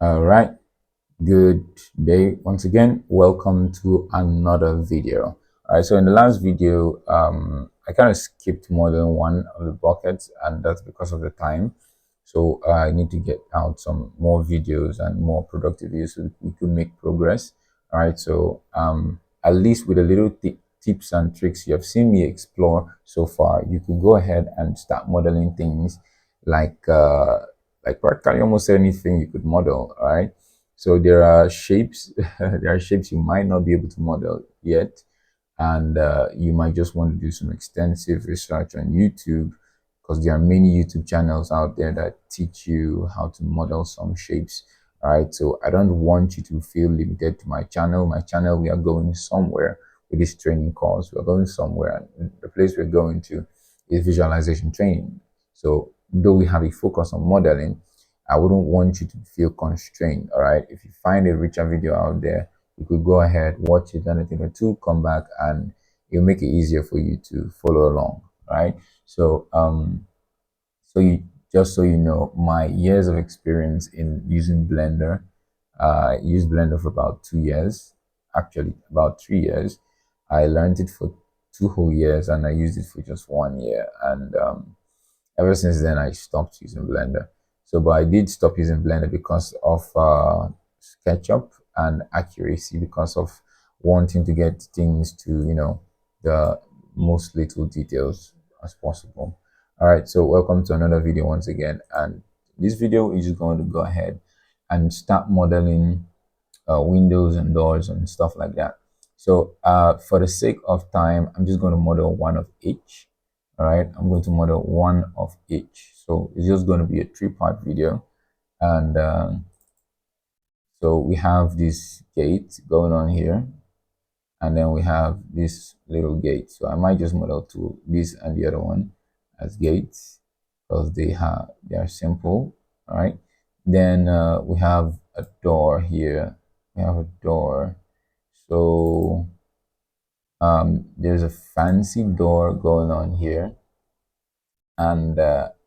All right, good day once again. Welcome to another video. All right, so in the last video, I kind of skipped more than one of the buckets, and that's because of the time. So I need to get out some more videos and more productive videos so that we could make progress. All right, so at least with a little tips and tricks you have seen me explore so far, you could go ahead and start modeling things like practically almost anything you could model. All right, so there are shapes there are shapes you might not be able to model yet, and you might just want to do some extensive research on YouTube, because there are many YouTube channels out there that teach you how to model some shapes. All right, so I don't want you to feel limited to my channel. We are going somewhere with this training course. We're going somewhere, and the place we're going to is visualization training. So though we have a focus on modeling, I wouldn't want you to feel constrained. All right, if you find a richer video out there, you could go ahead, watch it, and a thing or two, come back, and it'll make it easier for you to follow along. Right. So so you just so you know, my years of experience in using Blender, I used Blender for about 2 years, actually about 3 years. I learned it for 2 whole years, and I used it for just 1 year, and ever since then I stopped using Blender. So, but I did stop using Blender because of SketchUp and accuracy, because of wanting to get things to, the most little details as possible. All right, so welcome to another video once again, and this video is just going to go ahead and start modeling windows and doors and stuff like that. So for the sake of time, I'm just going to model one of each. All right, I'm going to model one of each. So it's just going to be a three-part video. And so we have this gate going on here, and then we have this little gate. So I might just model this and the other one as gates, because they are simple. All right, then we have a door here. We have a door. So there's a fancy door going on here, and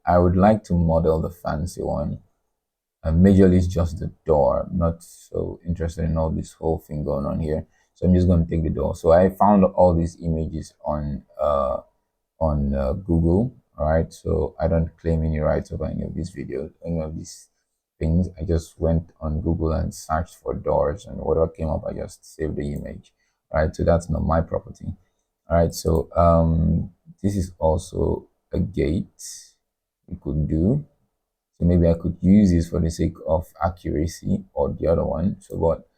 I would like to model the fancy one. Majorly it's just the door. I'm not so interested in all this whole thing going on here, so I'm just going to take the door. So I found all these images on Google. All right, so I don't claim any rights over any of these videos, any of these things. I just went on Google and searched for doors, and whatever came up, I just saved the image. All right, so that's not my property. All right, so this is also a gate we could do. So maybe I could use this for the sake of accuracy, or the other one. So but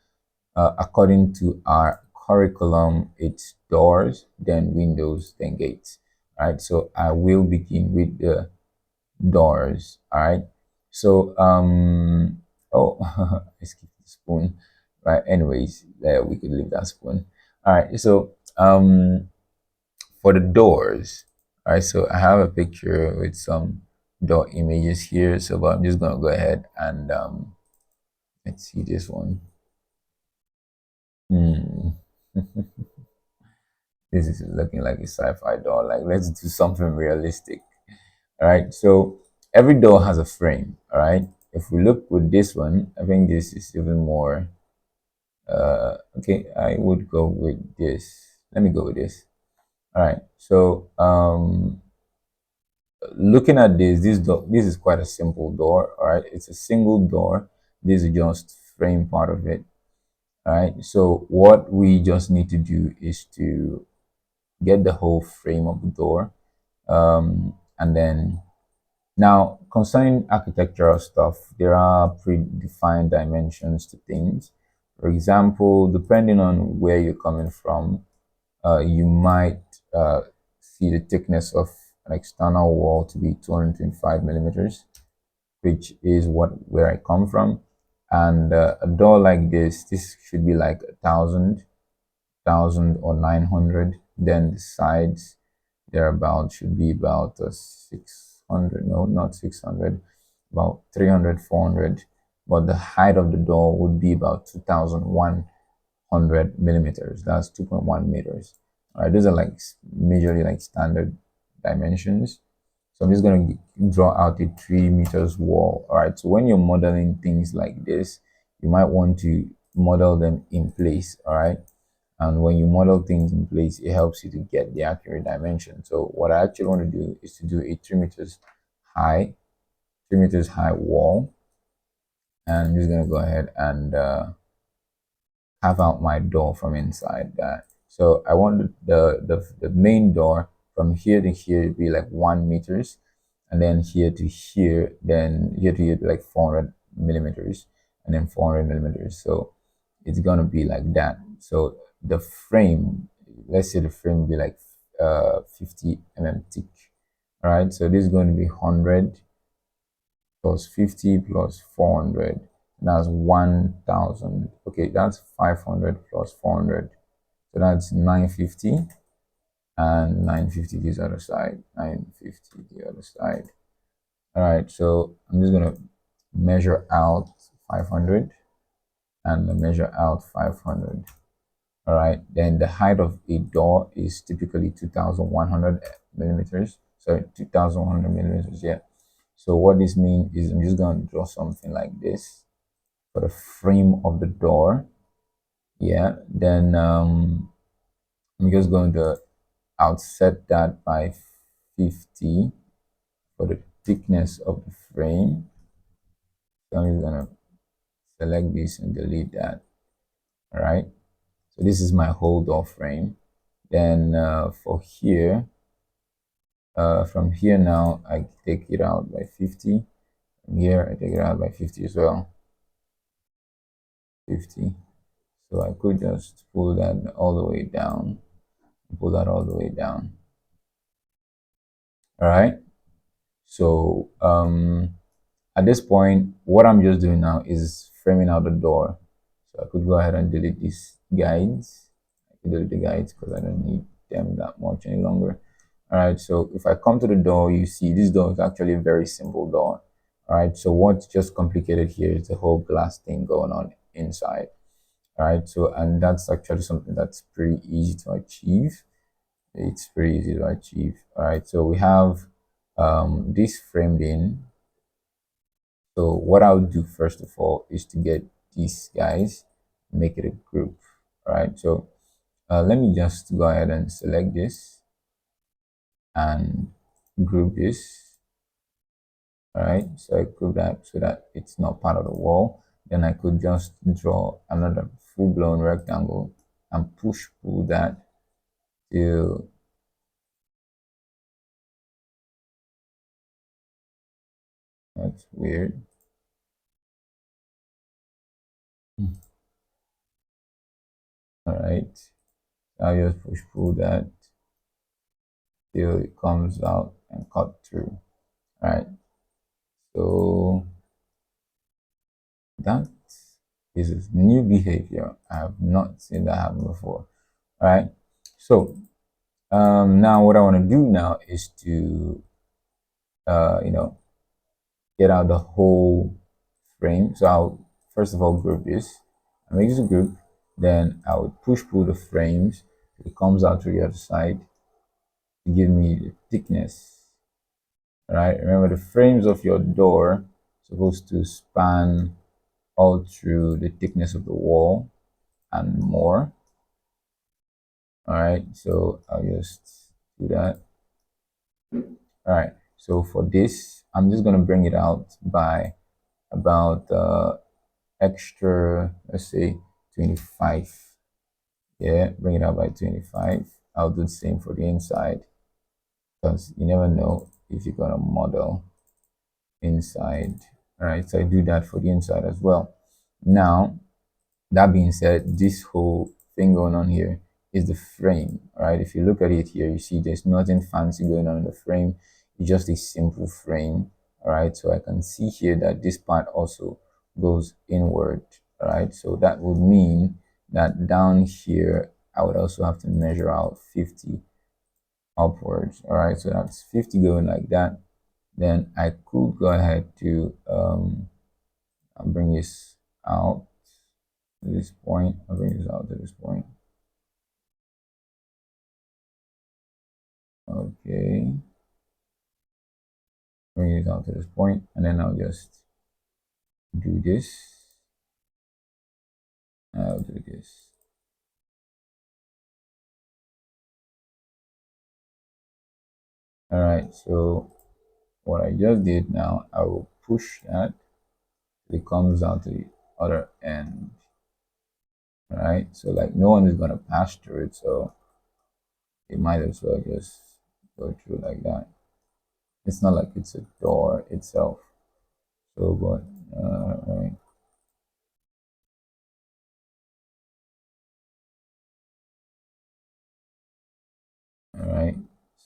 according to our curriculum, it's doors, then windows, then gates. All right, so I will begin with the doors. All right, so oh, I skipped the spoon. Right, anyways, we could leave that spoon. All right, so for the doors, all right, so I have a picture with some door images here. So but I'm just gonna go ahead and let's see this one. This is looking like a sci-fi door. Like, let's do something realistic. All right, so every door has a frame. All right, if we look with this one, I think this is even more okay. I would go with this. Let me go with this. All right, so looking at this door, this is quite a simple door. All right, it's a single door. This is just frame part of it. All right, so what we just need to do is to get the whole frame of the door, and then now concerning architectural stuff, there are predefined dimensions to things. For example, depending on where you're coming from, you might see the thickness of an external wall to be 225 millimeters, which is where I come from. And a door like this should be like 1,000 or 900. Then the sides thereabout should be about 600. No, not 600. About 300, 400. But the height of the door would be about 2,100 millimeters. That's 2.1 meters. All right, those are like majorly like standard dimensions. So I'm just going to draw out a 3 meters wall. All right, so when you're modeling things like this, you might want to model them in place. All right. And when you model things in place, it helps you to get the accurate dimension. So what I actually want to do is to do a 3 meters high, 3 meters high wall. And I'm just going to go ahead and carve out my door from inside that. So I want the main door from here to here to be like 1 meters, and then here to here, then here to here to like 400 millimeters, and then 400 millimeters. So it's gonna be like that. So the frame, let's say the frame will be like 50 thick. All right. So this is going to be 100 plus 50 plus 400. That's 1000. Okay, that's 500 plus 400. So that's 950, and 950 this other side, 950 the other side. All right, so I'm just gonna measure out 500 and measure out 500. All right, then the height of a door is typically 2100 millimeters. Sorry, 2100 millimeters. Yeah. So what this means is I'm just going to draw something like this for the frame of the door. Yeah. Then I'm just going to outset that by 50 for the thickness of the frame. So I'm just going to select this and delete that. All right. So this is my whole door frame. Then for here, from here now, I take it out by 50. From here, I take it out by 50 as well. 50. So I could just pull that all the way down, pull that all the way down. All right. So at this point, what I'm just doing now is framing out the door. So I could go ahead and delete these guides. I could delete the guides because I don't need them that much any longer. All right. So if I come to the door, you see this door is actually a very simple door. All right. So what's just complicated here is the whole glass thing going on inside. All right. So, and that's actually something that's pretty easy to achieve. It's pretty easy to achieve. All right. So we have this framed in. So what I'll do first of all is to get these guys, make it a group. All right. So let me just go ahead and select this and group this. All right. So I group that so that it's not part of the wall. Then I could just draw another full-blown rectangle and push pull that till that's weird. All right. I'll just push pull that till it comes out and cut through. All right. So that is a new behavior. I have not seen that happen before. All right. So now what I want to do now is to you know, get out the whole frame. So I'll first of all group this. I make this a group. Then I would push pull the frames. It comes out to the other side to give me the thickness. All right. Remember the frames of your door supposed to span all through the thickness of the wall and more. All right, so I'll just do that. All right, so for this, I'm just going to bring it out by about extra, let's say 25. Yeah, bring it out by 25. I'll do the same for the inside because you never know if you're going to model inside. All right, so I do that for the inside as well. Now, that being said, this whole thing going on here is the frame. All right, if you look at it here, you see there's nothing fancy going on in the frame. It's just a simple frame. All right, so I can see here that this part also goes inward. All right, so that would mean that down here I would also have to measure out 50 upwards. All right, so that's 50 going like that. Then I could go ahead to I'll bring this out to this point. I'll bring this out to this point. Okay. Bring it out to this point, and then I'll just do this. I'll do this. All right, so what I just did now, I will push that. It comes out to the other end. All right, so like no one is gonna pass through it, so it might as well just go through like that. It's not like it's a door itself. So, but right, all right.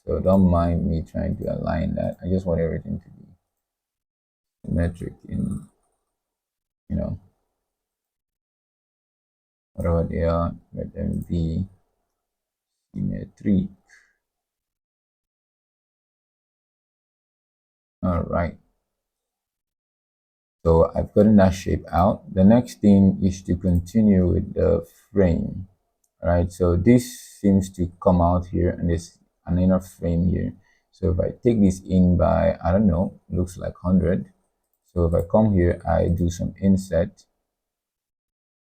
So don't mind me trying to align that. I just want everything to be symmetric in, you know, whatever they are. Let them be symmetric. All right. So I've gotten that shape out. The next thing is to continue with the frame. All right. So this seems to come out here, and there's an inner frame here. So if I take this in by, I don't know, looks like 100. So if I come here, I do some inset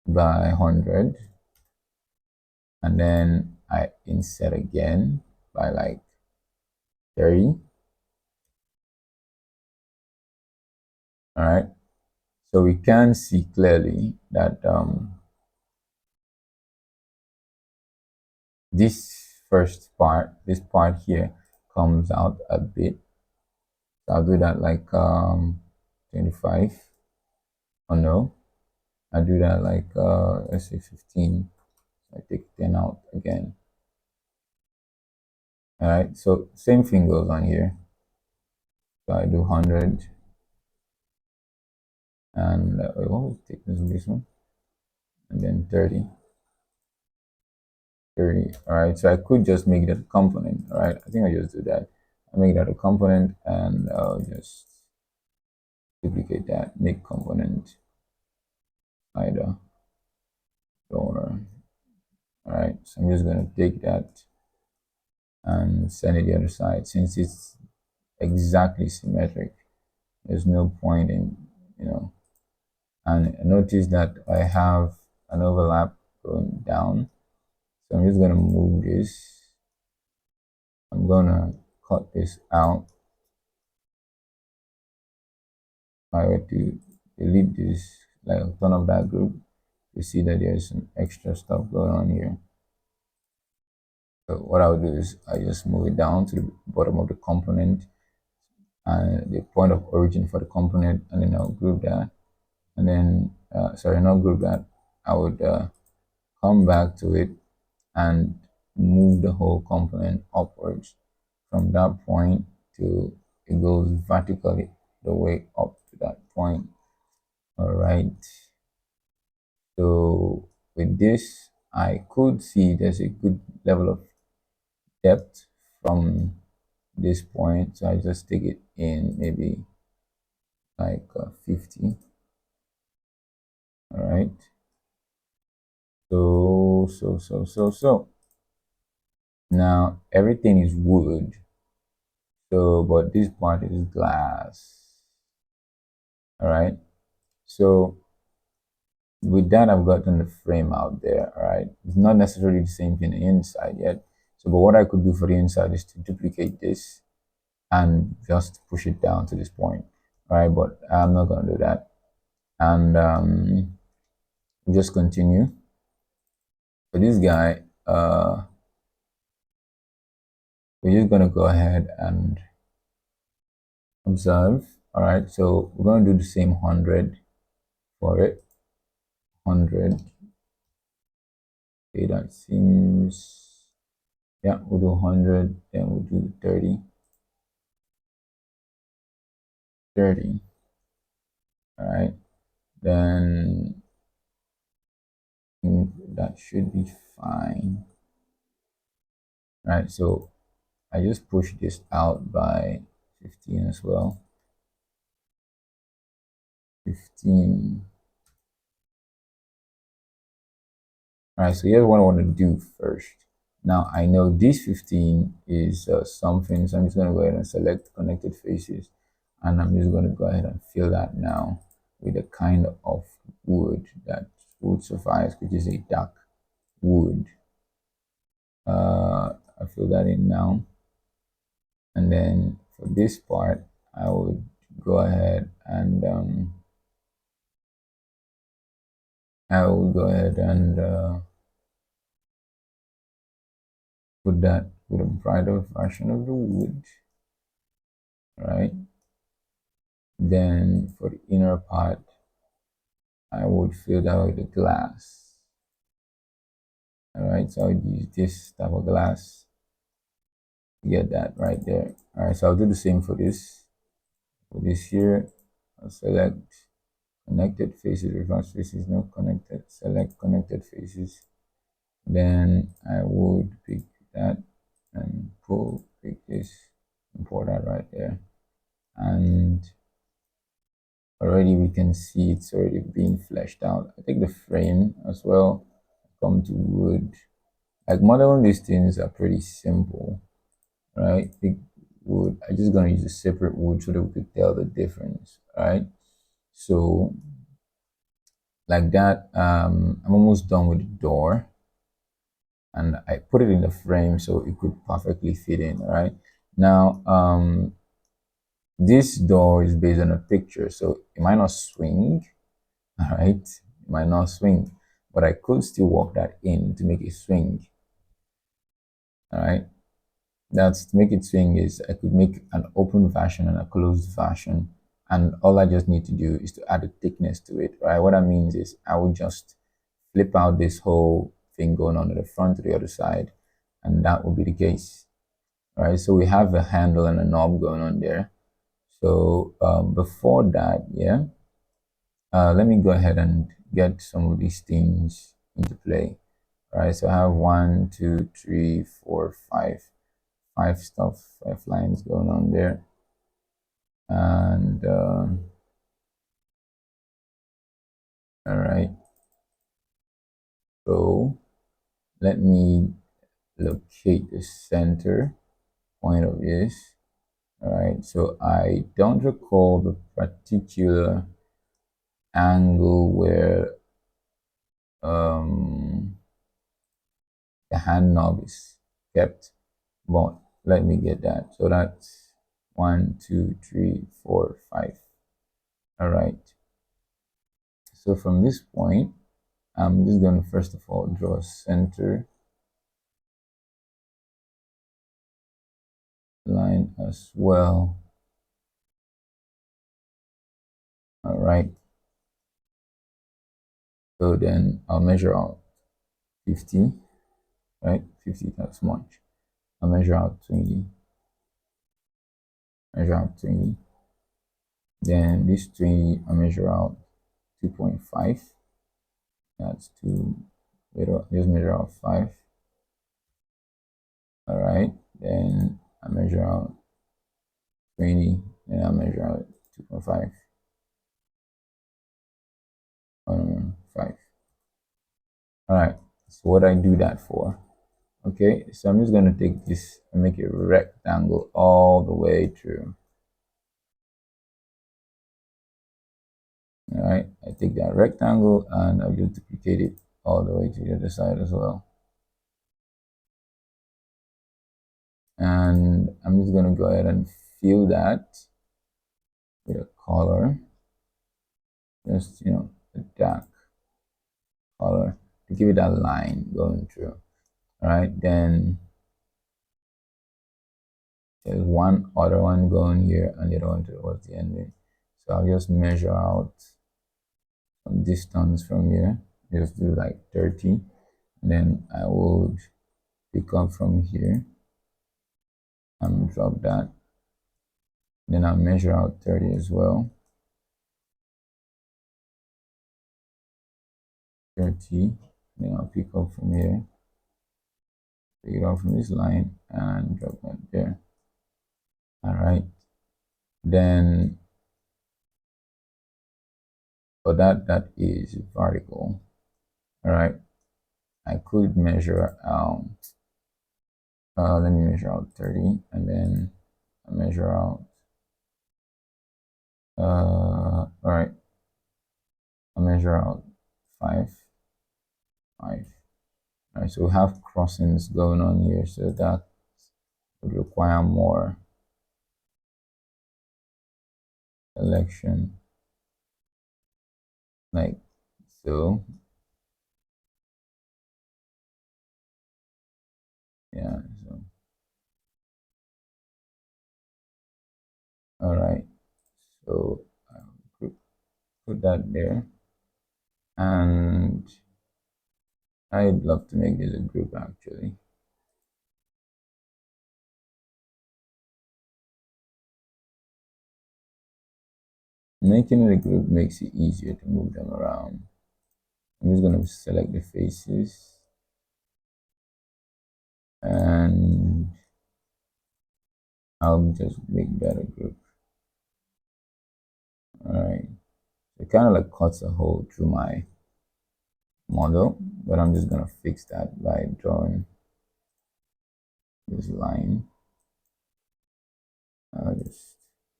by 100, and then I inset again by like 30. All right. So we can see clearly that this first part, this part here comes out a bit. So I'll do that like 25. Oh no, I do that like let's say 15. I take 10 out again. All right, so same thing goes on here. So I do 100, and what was the thickness of this one? And then 30. 30. All right, so I could just make that a component. All right, I think I just do that. I make that a component, and I'll just duplicate that, make component either donor. All right, so I'm just going to take that and send it the other side. Since it's exactly symmetric, there's no point in, you know, and notice that I have an overlap going down. So I'm just going to move this. I'm going to cut this out. If I were to delete this, like turn off that group, you see that there's some extra stuff going on here. So what I'll do is I just move it down to the bottom of the component and the point of origin for the component, and then I'll group that, and then sorry, not group that. I would come back to it and move the whole component upwards from that point to it goes vertically the way up to that point. All right. So with this, I could see there's a good level of depth from this point. So I just take it in maybe like 50. All right. So now everything is wood. So, but this part is glass. All right. So with that, I've gotten the frame out there. All right. It's not necessarily the same thing inside yet. So, but what I could do for the inside is to duplicate this and just push it down to this point. All right. But I'm not going to do that. And just continue. So this guy, we're just going to go ahead and observe. All right. So we're going to do the same 100 for it. 100. Okay, that seems, yeah, we'll do 100, then we'll do 30. 30. All right. Then I think that should be fine. All right. So I just push this out by 15 as well. 15. All right. So here's what I want to do first. Now I know this 15 is something, so I'm just going to go ahead and select connected faces, and I'm just going to go ahead and fill that now with a kind of wood that would suffice, which is a dark wood. I fill that in now, and then for this part I would go ahead and put that with a brighter version of the wood, right? Then for the inner part I would fill that with the glass. All right, so I would use this type of glass to get that right there. All right, so I'll do the same for this. For this here, I'll select connected faces, reverse faces, no connected, select connected faces. Then I would pick that and pick this, import that right there. And already we can see it's already being fleshed out. I take the frame as well, come to wood. Like modeling these things are pretty simple, right? Pick wood. I'm just gonna use a separate wood so that we could tell the difference, right? So like that, I'm almost done with the door, and I put it in the frame so it could perfectly fit in, right? Now, this door is based on a picture, so it might not swing, all right? It might not swing, but I could still work that in to make it swing, all right? That's to make it swing is I could make an open version and a closed version, and all I just need to do is to add a thickness to it, right? What that means is I would just flip out this whole thing going on at the front to the other side, and that will be the case, right? So we have a handle and a knob going on there. So before that, yeah, let me go ahead and get some of these things into play. All right, so I have 1, 2, 3, 4, 5 stuff, 5 lines going on there, and all right, so let me locate the center point of this. All right, so I don't recall the particular angle where the hand knob is kept, but let me get that. So that's 1, 2, 3, 4, 5. All right, so from this point I'm just going to first of all draw a center line as well. All right, so then I'll measure out 50, right? 50, that's much. I'll measure out 20, measure out 20. Then this 20, I'll measure out 2.5. That's 2, just measure out 5. All right, then I measure out 20, then I measure out 2.5. 5. All right, so what I do that for? Okay, so I'm just going to take this and make a rectangle all the way through. All right, I take that rectangle and I'll just duplicate it all the way to the other side as well. And I'm just going to go ahead and fill that with a color, just, you know, a dark color to give it that line going through. All right, then there's one other one going here and the other one towards the ending. So I'll just measure out some distance from here, just do like 30, and then I would pick up from here and drop that. Then I'll measure out 30 as well. 30, then I'll pick up from here, pick it up from this line and drop that there. All right, then for that is vertical. All right, I could measure out, let me measure out 30, and then I measure out, all right, I measure out 5, 5. All right, so we have crossings going on here, so that would require more selection, like so. Yeah, so all right, so I'll put that there, and I'd love to make this a group actually. Making it a group makes it easier to move them around. I'm just going to select the faces, and I'll just make that a group. All right, so it kind of like cuts a hole through my model, but I'm just going to fix that by drawing this line. I'll just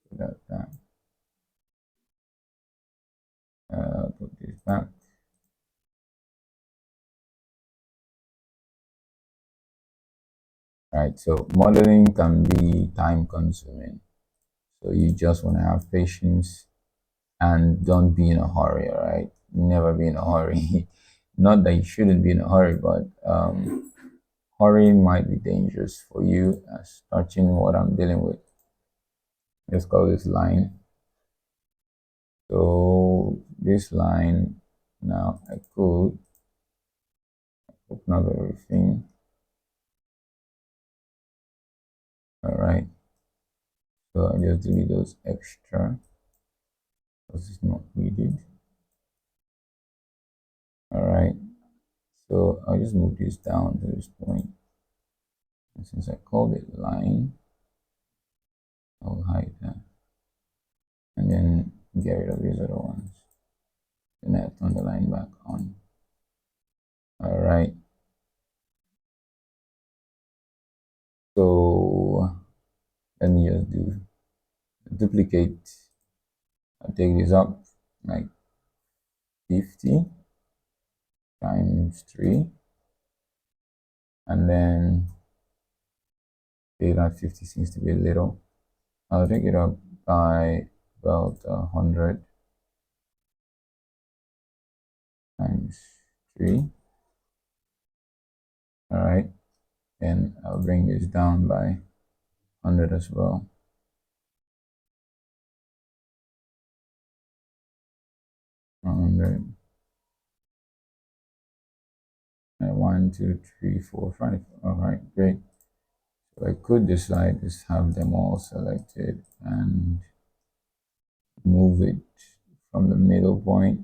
put that back. Put this back. All right, so modeling can be time consuming. So you just want to have patience and don't be in a hurry, all right? Never be in a hurry. Not that you shouldn't be in a hurry, but hurrying might be dangerous for you as touching what I'm dealing with. Let's call this line. So this line, now I could open up everything. All right. So I just delete those extra because it's not needed. All right. So I'll just move this down to this point. And since I called it line, I'll hide that. And then get rid of these other ones. Then I turn the line back on. All right. So let me just do duplicate. I'll take this up like 50 times 3. And then that 50 seems to be a little. I'll take it up by about 100 times 3. All right. Then I'll bring this down by 100 as well. 100. And 1, 2, 3, 4, 5. All right, great. So I could decide to have them all selected and move it from the middle point.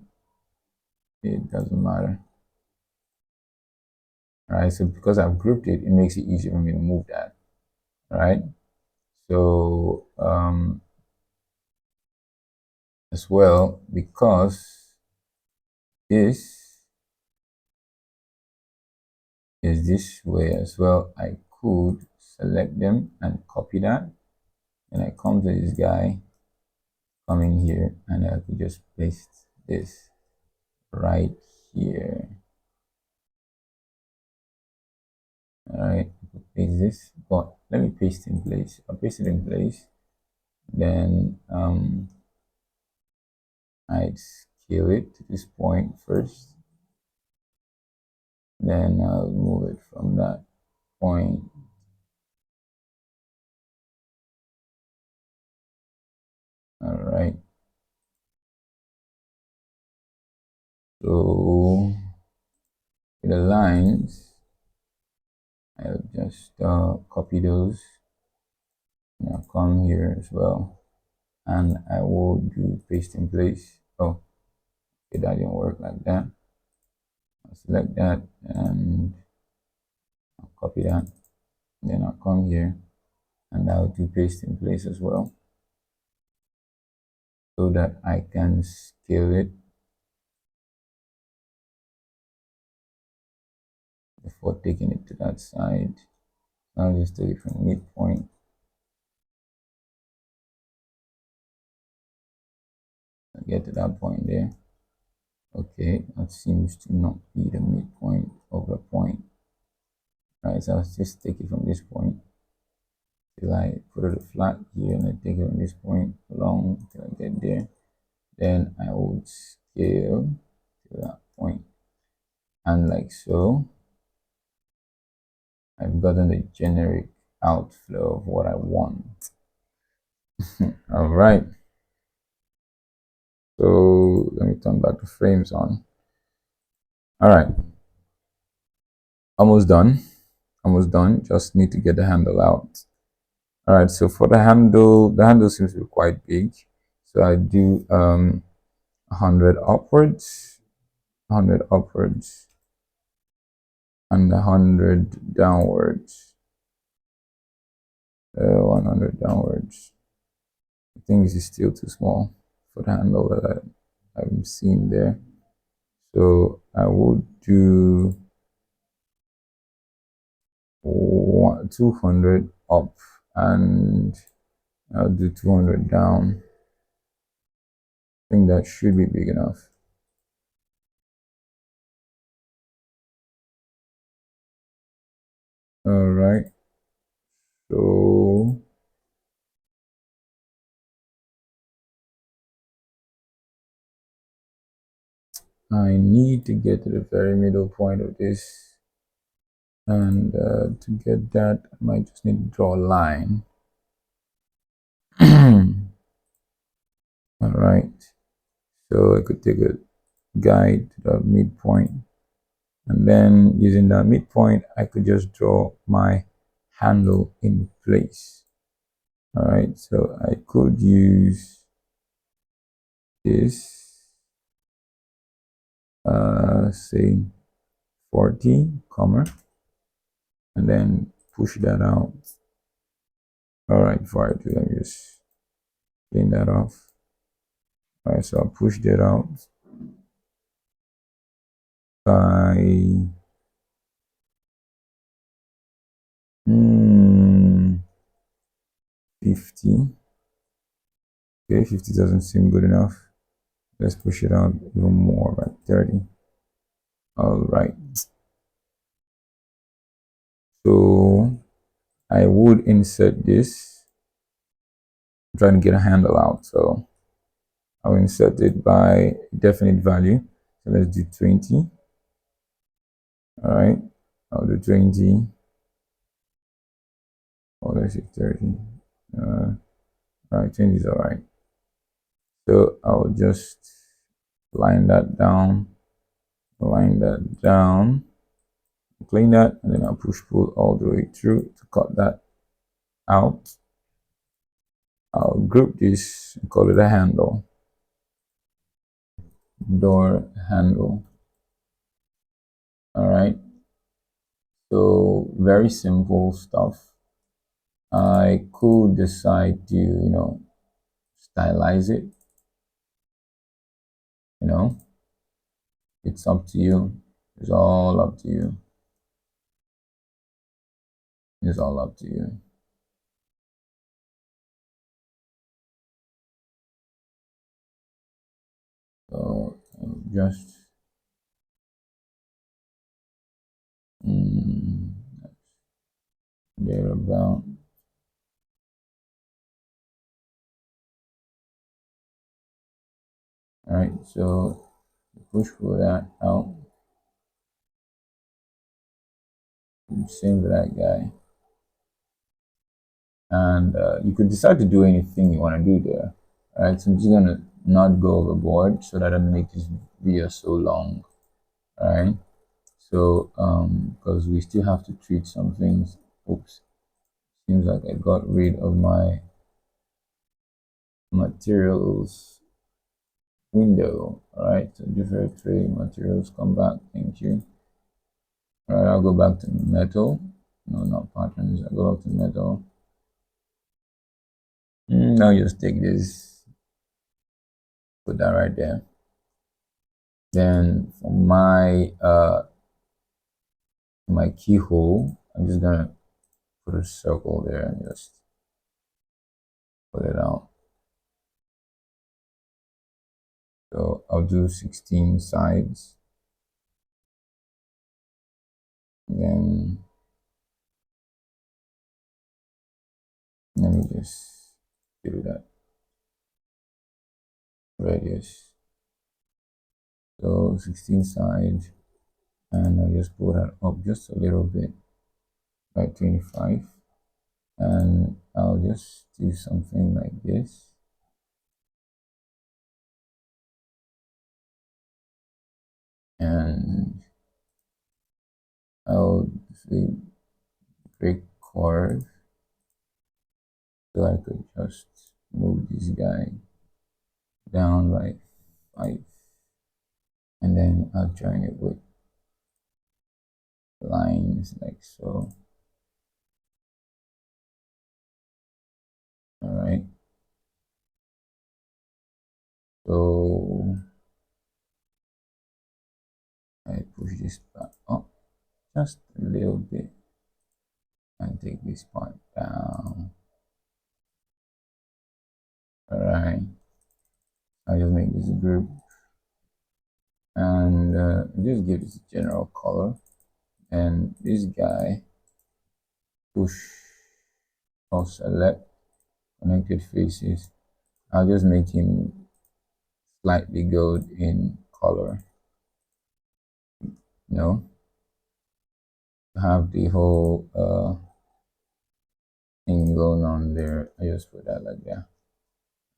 It doesn't matter. All right, so because I've grouped it, it makes it easier for me to move that. All right. So as well, because this is this way as well, I could select them and copy that. And I come to this guy, come in here, and I could just paste this right here. All right, paste this, but let me paste in place. I'll paste it in place. Then I'd scale it to this point first. Then I'll move it from that point. All right. So the lines, I'll just copy those. And I'll come here as well, and I will do paste in place. Oh, okay, that didn't work like that. I'll select that and I'll copy that. Then I'll come here and I'll do paste in place as well, so that I can scale it before taking it to that side. I'll just take it from midpoint. I'll get to that point there. Okay, that seems to not be the midpoint of the point. All right, so I'll just take it from this point till I put it flat here, and I take it from this point along till I get there. Then I would scale to that point, and like so, I've gotten the generic outflow of what I want. All right, so let me turn back the frames on. All right, almost done. Almost done. Just need to get the handle out. All right, so for the handle seems to be quite big. So I do 100 upwards, 100 upwards, and 100 downwards. 100 downwards. I think this is still too small for the handle that I'm seeing there. So I would do 200 up, and I'll do 200 down. I think that should be big enough. All right. So I need to get to the very middle point of this, and to get that, I might just need to draw a line. All right. So I could take a guide to the midpoint, and then using that midpoint, I could just draw my handle in place. All right. So I could use this, say 40, comma, and then push that out. All right. Before I do, let me just clean that off. All right. So I'll push that out by 50. Okay, 50 doesn't seem good enough. Let's push it out even more, by 30. All right. So I would insert this. I'm trying to get a handle out. So I'll insert it by definite value. So let's do 20. All right. I'll do 20. Or let's do 30. All right, 20 is all right. So I'll just line that down, clean that, and then I'll push pull all the way through to cut that out. I'll group this and call it a handle, door handle. All right, so very simple stuff. I could decide to, stylize it. It's up to you. It's all up to you. It's all up to you. So just there about. All right, so push for that out. Same for that guy. And you could decide to do anything you want to do there. All right, so I'm just gonna not go overboard so that I don't make this video so long. All right, so because we still have to treat some things. Oops, seems like I got rid of my materials window. All right, so different tray materials, come back. Thank you. All right, I'll go back to metal. No, not patterns. I'll go back to metal. Now just take this, put that right there. Then for my keyhole, I'm just gonna put a circle there and just put it out. So I'll do 16 sides. Then let me just do that radius. So 16 sides, and I'll just pull that up just a little bit by 25. And I'll just do something like this. And I'll say break curve, so I could just move this guy down by 5, and then I'll join it with lines like so. All right, so I push this back up just a little bit and take this part down. All right, I just make this group and just give this a general color, and this guy push or select connected faces. I'll just make him slightly gold in color. You know, have the whole thing going on there. I just put that like that.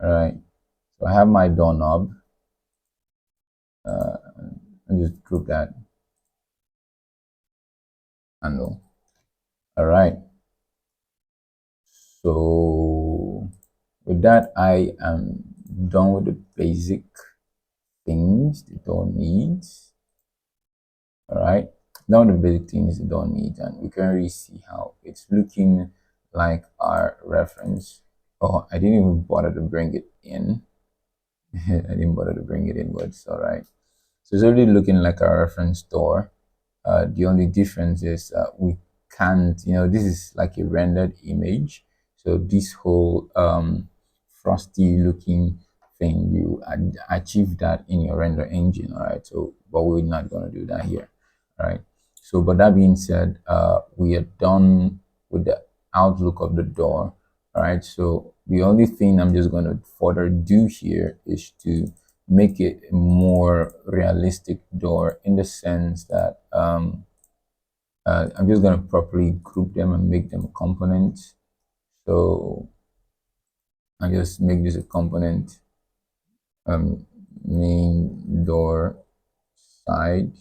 All right. So I have my doorknob. I just group that handle. All right. So with that, I am done with the basic things the door needs. All right. Now the basic things the door needs, and we can really see how it's looking like our reference. Oh, I didn't even bother to bring it in. I didn't bother to bring it in, but it's all right. So it's already looking like a reference door. The only difference is we can't, this is like a rendered image. So this whole frosty looking thing, you achieve that in your render engine, all right? So, but we're not going to do that here, all right? So, but that being said, we are done with the outlook of the door, all right? So the only thing I'm just going to further do here is to make it a more realistic door, in the sense that I'm just going to properly group them and make them components. So I just make this a component, main door side,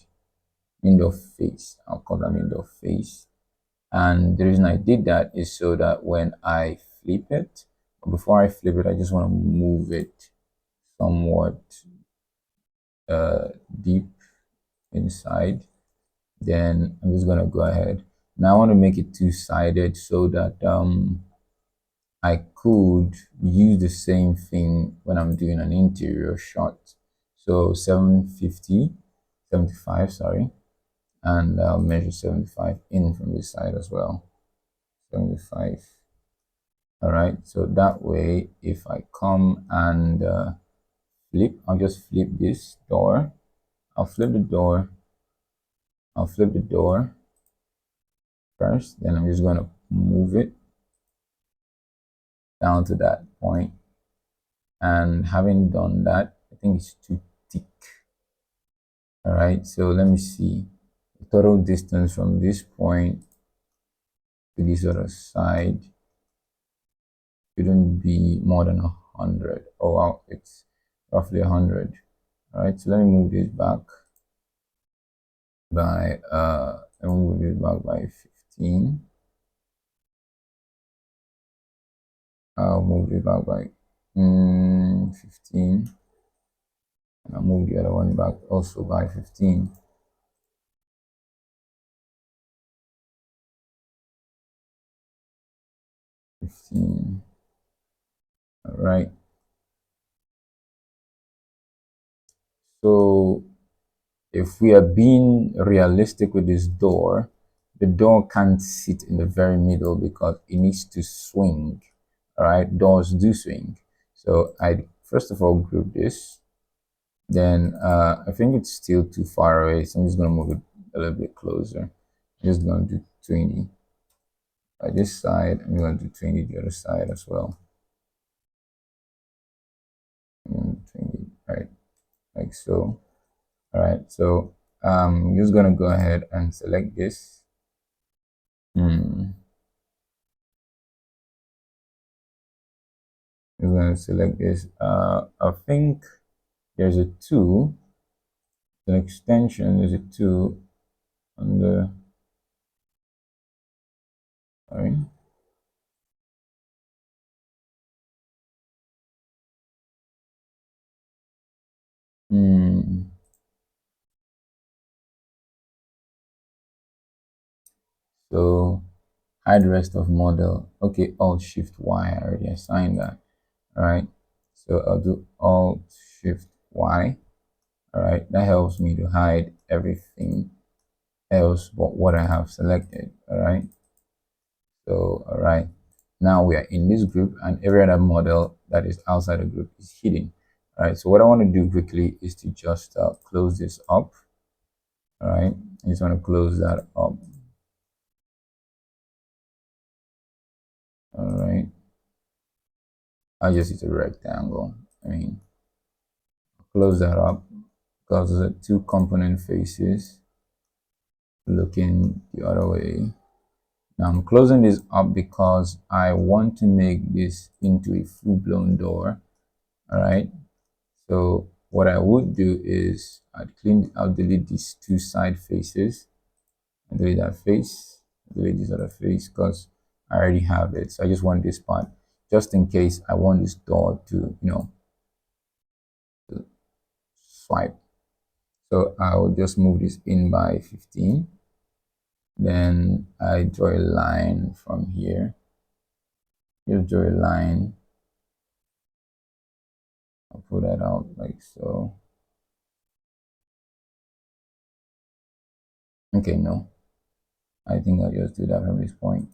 main door face. I'll call that main door face. And the reason I did that is so that when I flip it, before I flip it, I just want to move it somewhat deep inside. Then I'm just gonna go ahead. Now I want to make it two-sided so that I could use the same thing when I'm doing an interior shot. So 750, 75, sorry, and I'll measure 75 in from this side as well. 75. All right, so that way, if I come and flip, I'll just flip this door. I'll flip the door. I'll flip the door first, then I'm just going to move it down to that point. And having done that, I think it's too thick. All right, so let me see. The total distance from this point to this other side shouldn't be more than 100. Oh wow, it's roughly 100. All right, so let me move this back by let me move this back by 15. I'll move this back by 15. And I'll move the other one back also by 15. All right. So if we are being realistic with this door, the door can't sit in the very middle because it needs to swing. All right, doors do swing. So I first of all group this, Then I think it's still too far away, so I'm just going to move it a little bit closer. I'm just going to do 20 by this side. I'm going to do 20 the other side as well. 20, right, like so. All right, so I'm just going to go ahead and select this. I'm going to select this. I think there's a tool, an extension. There's a tool on the, sorry. So hide rest of model. Okay, Alt Shift Y. I already assigned that. All right. So I'll do Alt Shift Y. All right. That helps me to hide everything else but what I have selected. All right. So, all right. Now we are in this group and every other model that is outside the group is hidden. All right. So what I want to do quickly is to just close this up. All right. I just want to close that up. All right. I just use a rectangle. I mean, close that up because there's two component faces looking the other way. Now I'm closing this up because I want to make this into a full-blown door. All right. So what I would do is I'll delete these two side faces. I delete that face, delete this other face because I already have it. So I just want this part just in case I want this door to, to swipe. So I'll just move this in by 15. Then I draw a line from here. Just draw a line. I'll pull that out like so. Okay, no. I think I'll just do that from this point.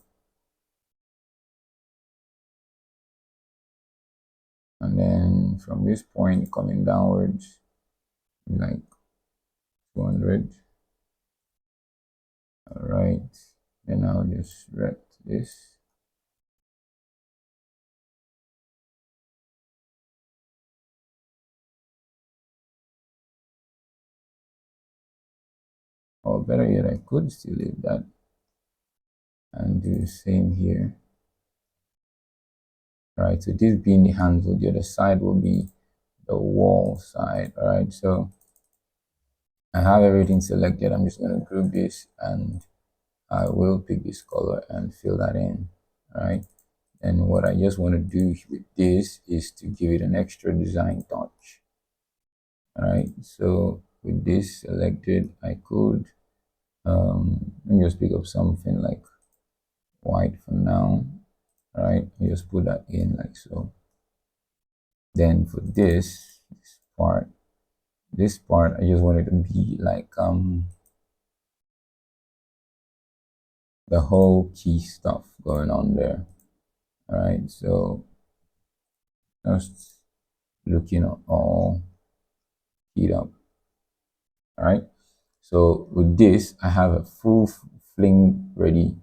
And then from this point coming downwards, like 200. All right. Then I'll just rect this. Or better yet, I could still leave that and do the same here. All right, so this being the handle, the other side will be the wall side. All right, so I have everything selected. I'm just going to group this and I will pick this color and fill that in. All right, and what I just want to do with this is to give it an extra design touch. All right, so with this selected, I could let me just pick up something like white for now. All right, I just put that in like so. Then for this part, I just want it to be like the whole key stuff going on there. All right, so just looking at all keyed up. All right, so with this I have a full swing ready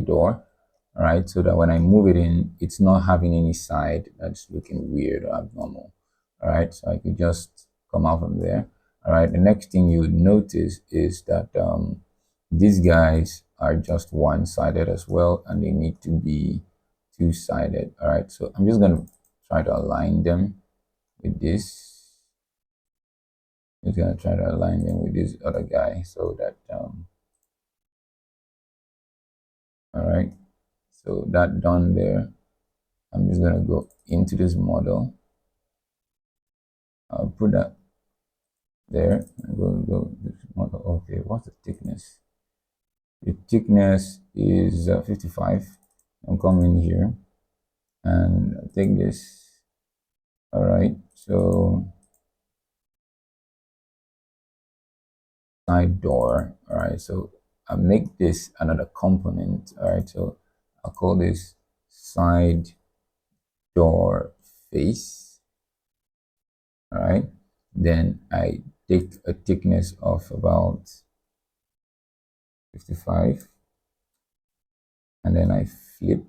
door. All right, so that when I move it in, it's not having any side that's looking weird or abnormal. All right, so I could just come out from there. All right, the next thing you would notice is that these guys are just one-sided as well, and they need to be two-sided. All right, so I'm just going to try to align them with this. Just going to try to align them with this other guy so that all right, so that done there. I'm just going to go into this model. I'll put that there and go this model. Okay, what's the thickness? The thickness is 55. I'm coming here and take this. All right, so side door. All right, so I'll make this another component. All right, so I'll call this side door face. All right, Then I take a thickness of about 55, and then I flip.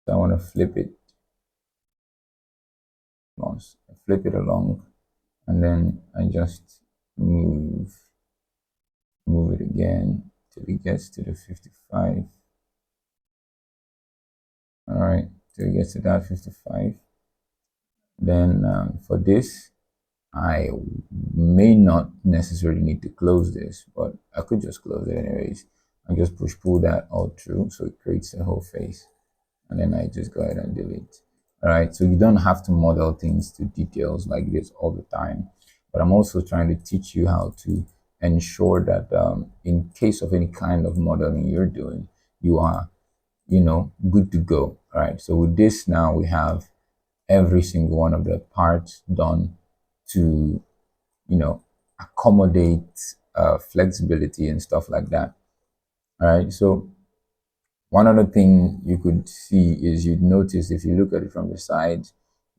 So I want to flip it once. I flip it along, and then I just move it again till it gets to the 55. All right, till it gets to that 55. Then for this, I may not necessarily need to close this, but I could just close it anyways. I just pull that all through, so it creates the whole face, and then I just go ahead and delete. All right, so you don't have to model things to details like this all the time, but I'm also trying to teach you how to ensure that in case of any kind of modeling you're doing, you are, good to go. All right, so with this now we have every single one of the parts done to, accommodate flexibility and stuff like that. All right, so one other thing you could see is you'd notice if you look at it from the side,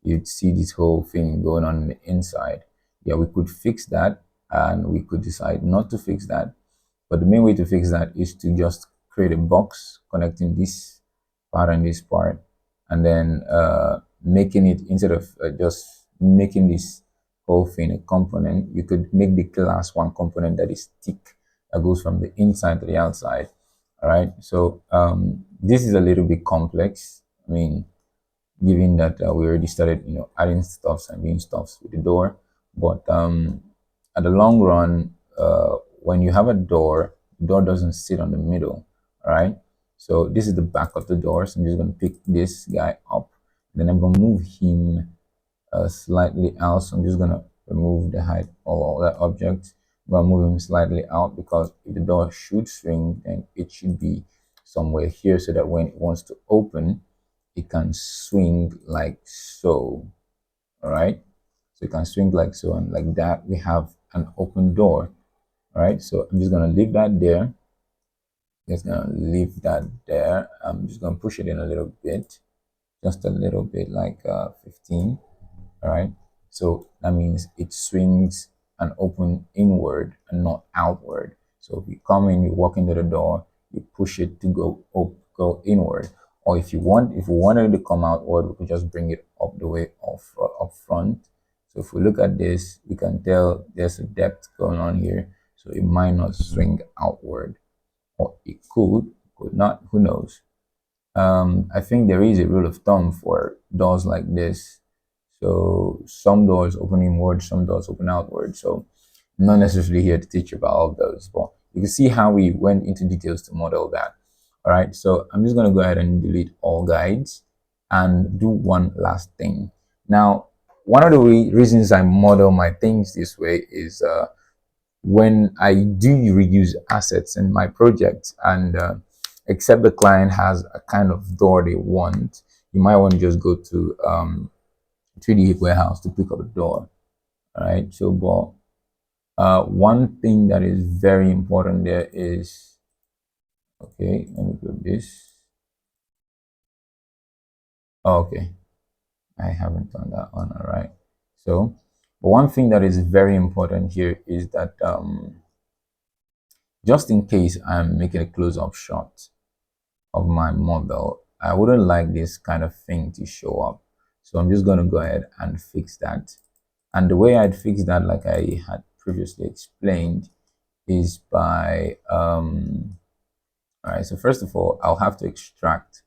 you'd see this whole thing going on the inside. Yeah, we could fix that, and we could decide not to fix that. But the main way to fix that is to just create a box connecting this part and this part, and then making it, instead of just making this whole thing a component, you could make the class one component that is thick, that goes from the inside to the outside. All right, so this is a little bit complex. I mean, given that we already started, adding stuffs and doing stuffs with the door. But at the long run, when you have a door, the door doesn't sit on the middle. All right. So this is the back of the door. So I'm just going to pick this guy up. Then I'm going to move him slightly out. So I'm just going to remove the height of all that object. I'm going to move him slightly out, because if the door should swing, then it should be somewhere here, so that when it wants to open, it can swing like so. All right, so it can swing like so, and like that we have an open door. All right, so I'm just gonna leave that there. Just gonna leave that there. I'm just gonna push it in a little bit, just a little bit, like 15. All right, so that means it swings and open inward and not outward. So if you come in, you walk into the door, you push it to go up, go inward. Or if we wanted to come outward, we could just bring it up the way off up front. So if we look at this, we can tell there's a depth going on here, so it might not swing outward, or it could not, who knows. I think there is a rule of thumb for doors like this. So some doors open inward, some doors open outward. So I'm not necessarily here to teach you about all of those, but you can see how we went into details to model that. All right, so I'm just going to go ahead and delete all guides and do one last thing. Now, one of the reasons I model my things this way is when I do reuse assets in my project, and except the client has a kind of door they want, you might want to just go to 3D warehouse to pick up a door. All right, so but one thing that is very important there is, okay, let me do this. Oh, okay, I haven't done that one. All right, so but one thing that is very important here is that just in case I'm making a close-up shot of my model, I wouldn't like this kind of thing to show up. So I'm just going to go ahead and fix that. And the way I'd fix that, like I had previously explained, is by all right, so first of all, I'll have to extract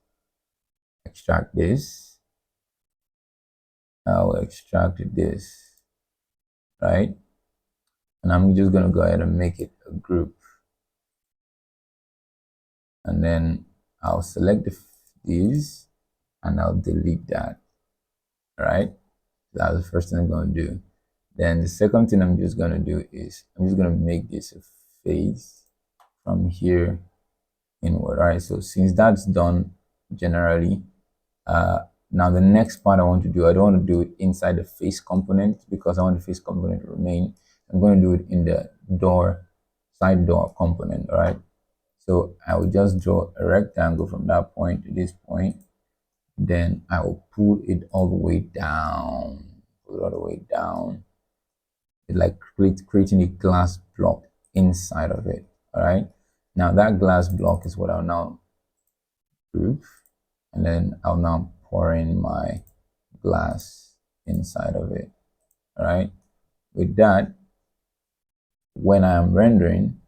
this. I'll extract this, right? And I'm just going to go ahead and make it a group, and then I'll select these, and I'll delete that. All right, that's the first thing I'm going to do. Then the second thing I'm just going to do is I'm just going to make this a face from here inward. All right, so since that's done generally, now the next part I want to do, I don't want to do it inside the face component, because I want the face component to remain. I'm going to do it in the door, side door component. All right, so I will just draw a rectangle from that point to this point. Then I will pull it all the way down put it all the way down. It's like creating a glass block inside of it. All right. Now that glass block is what I'll now group, and then I'll now pour in my glass inside of it. All right. With that, when I am rendering,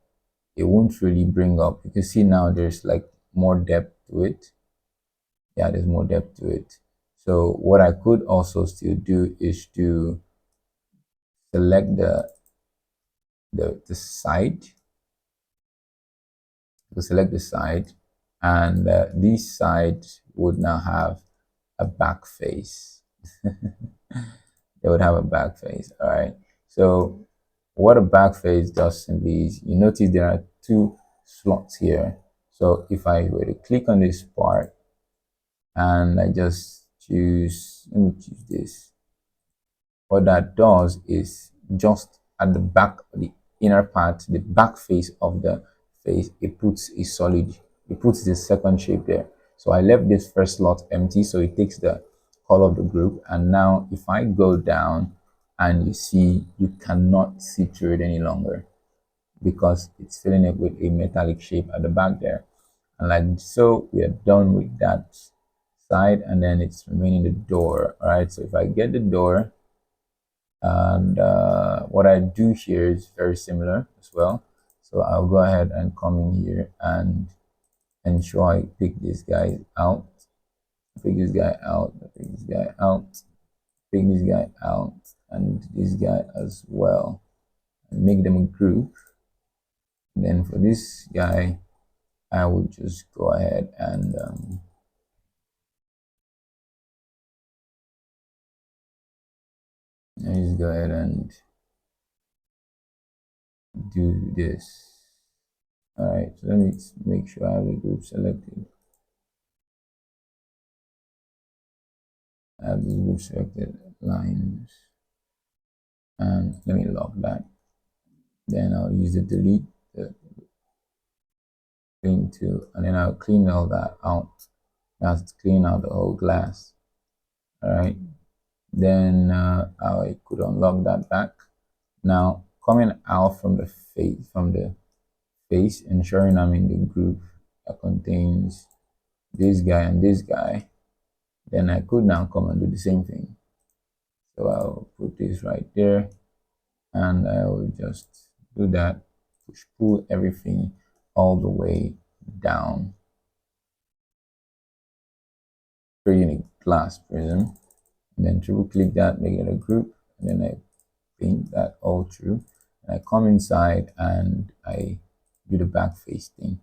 it won't really bring up. You can see now there's like more depth to it. Yeah, there's more depth to it. So what I could also still do is to select the side. To select the side, and this side would now have a back face. They would have a back face. All right. So what a back face does simply is, you notice there are two slots here. So if I were to click on this part and I just choose, let me choose this, what that does is just at the back, the inner part, the back face of the face, it puts a solid, it puts the second shape there. So I left this first slot empty, so it takes the color of the group. And now if I go down, and you see, you cannot see through it any longer because it's filling it with a metallic shape at the back there. And like so, we are done with that side, and then it's remaining the door. All right, so if I get the door, and what I do here is very similar as well. So I'll go ahead and come in here and ensure I pick this guy out, pick this guy out, pick this guy out, pick this guy out, and this guy as well, and make them a group. And then for this guy, I will just go ahead and just go ahead and do this. All right, so let me make sure I have the group selected. I have the group selected lines, and let me lock that. Then I'll use the delete the clean tool, and then I'll clean all that out. That's clean out the whole glass. All right, then I could unlock that back. Now coming out from the face, ensuring I'm in the group that contains this guy and this guy, then I could now come and do the same thing. So I'll put this right there, and I will just do that, push pull everything all the way down, creating a glass prism, and then triple click that, make it a group, and then I paint that all through, and I come inside and I do the back face thing.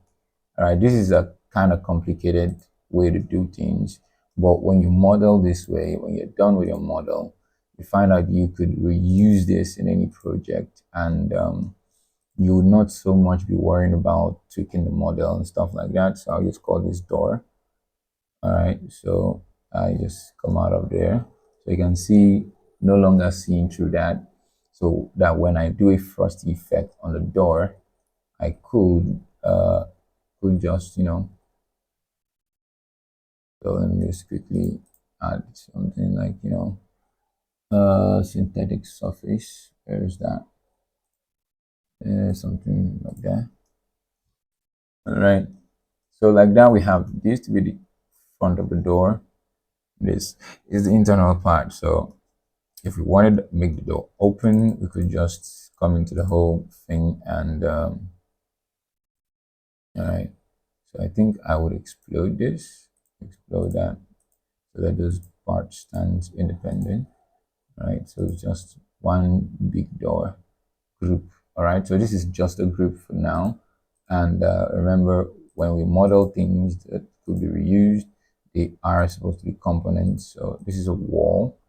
All right, this is a kind of complicated way to do things, but when you model this way, when you're done with your model, you find out you could reuse this in any project, and you would not so much be worrying about tweaking the model and stuff like that. So I'll just call this door. All right, so I just come out of there, so you can see no longer seeing through that, so that when I do a frost effect on the door, I could just, you know, so let me just quickly add something like, you know, synthetic surface. Where is that? Something like that. All right, so like that, we have this to be the front of the door. This is the internal part. So if we wanted to make the door open, we could just come into the whole thing and all right, so I think I would explode this, explode that, so that those parts stand independent. All right, so it's just one big door group. All right, so this is just a group for now, and remember, when we model things that could be reused, they are supposed to be components. So this is a wall,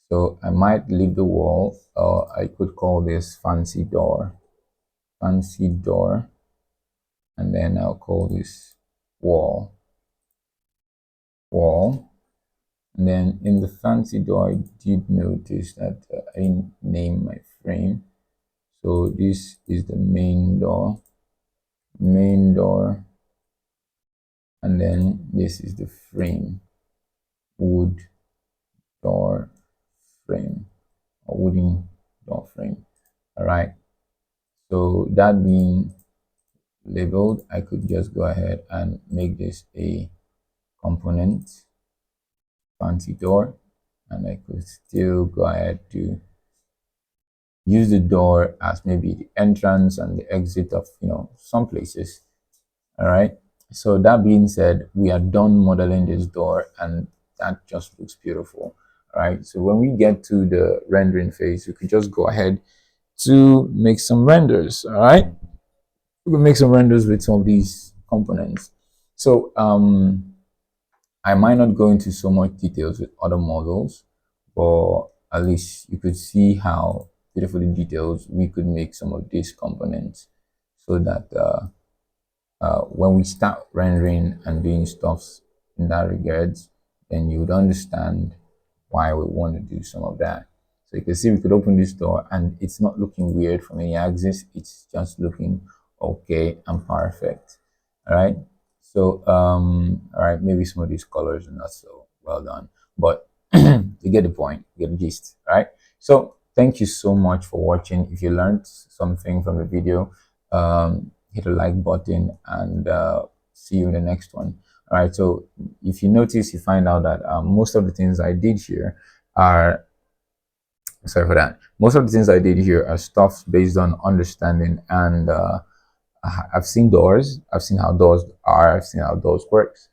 so I might leave the wall, or I could call this fancy door, and then I'll call this wall. And then in the fancy door, I did notice that I didn't name my frame. So this is the main door, and then this is the frame, wood door frame. a wooden door frame. All right. So that being labeled, I could just go ahead and make this a component, fancy door, and I could still go ahead to use the door as maybe the entrance and the exit of some places. All right. So that being said, we are done modeling this door, and that just looks beautiful. All right. So when we get to the rendering phase, we could just go ahead to make some renders. All right. We can make some renders with some of these components. So I might not go into so much details with other models, but at least you could see how beautifully detailed we could make some of these components, so that when we start rendering and doing stuffs in that regards, then you would understand why we want to do some of that. So you can see we could open this door and it's not looking weird from any axis. It's just looking okay and perfect. All right. So, all right, maybe some of these colors are not so well done, but you get the point, you get the gist, right? So thank you so much for watching. If you learned something from the video, hit the like button, and see you in the next one. All right. So if you notice, you find out that most of the things I did here are, sorry for that. Most of the things I did here are stuff based on understanding, and I've seen doors. I've seen how doors are. I've seen how doors works.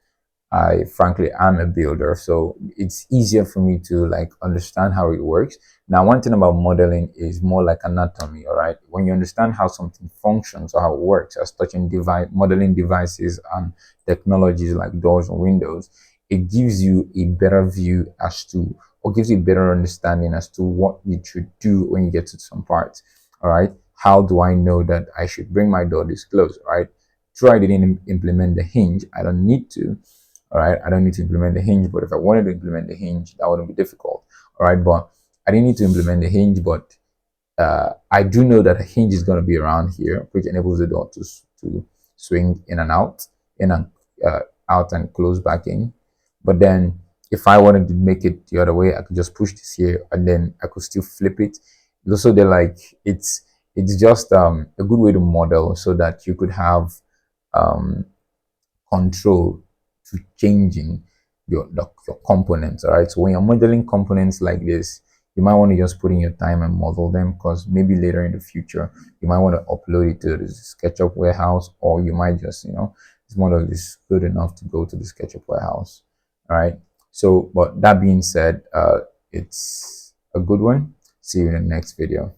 I frankly am a builder, so it's easier for me to like understand how it works. Now, one thing about modeling is more like anatomy, all right? When you understand how something functions or how it works, as touching device, modeling devices and technologies like doors and windows, it gives you a better view as to, or gives you a better understanding as to what you should do when you get to some parts, all right? How do I know that I should bring my door this close, right? True, I didn't implement the hinge. I don't need to. All right, I don't need to implement the hinge, but if I wanted to implement the hinge, that wouldn't be difficult. All right, but I didn't need to implement the hinge, but I do know that a hinge is going to be around here, which enables the door to swing in and out, in and out and close back in. But then if I wanted to make it the other way, I could just push this here and then I could still flip it. So they're like, it's just a good way to model so that you could have um, control to changing your components. All right. So when you're modeling components like this, you might want to just put in your time and model them, because maybe later in the future you might want to upload it to the SketchUp warehouse, or you might just this model is good enough to go to the SketchUp warehouse. All right. So, but that being said, it's a good one. See you in the next video.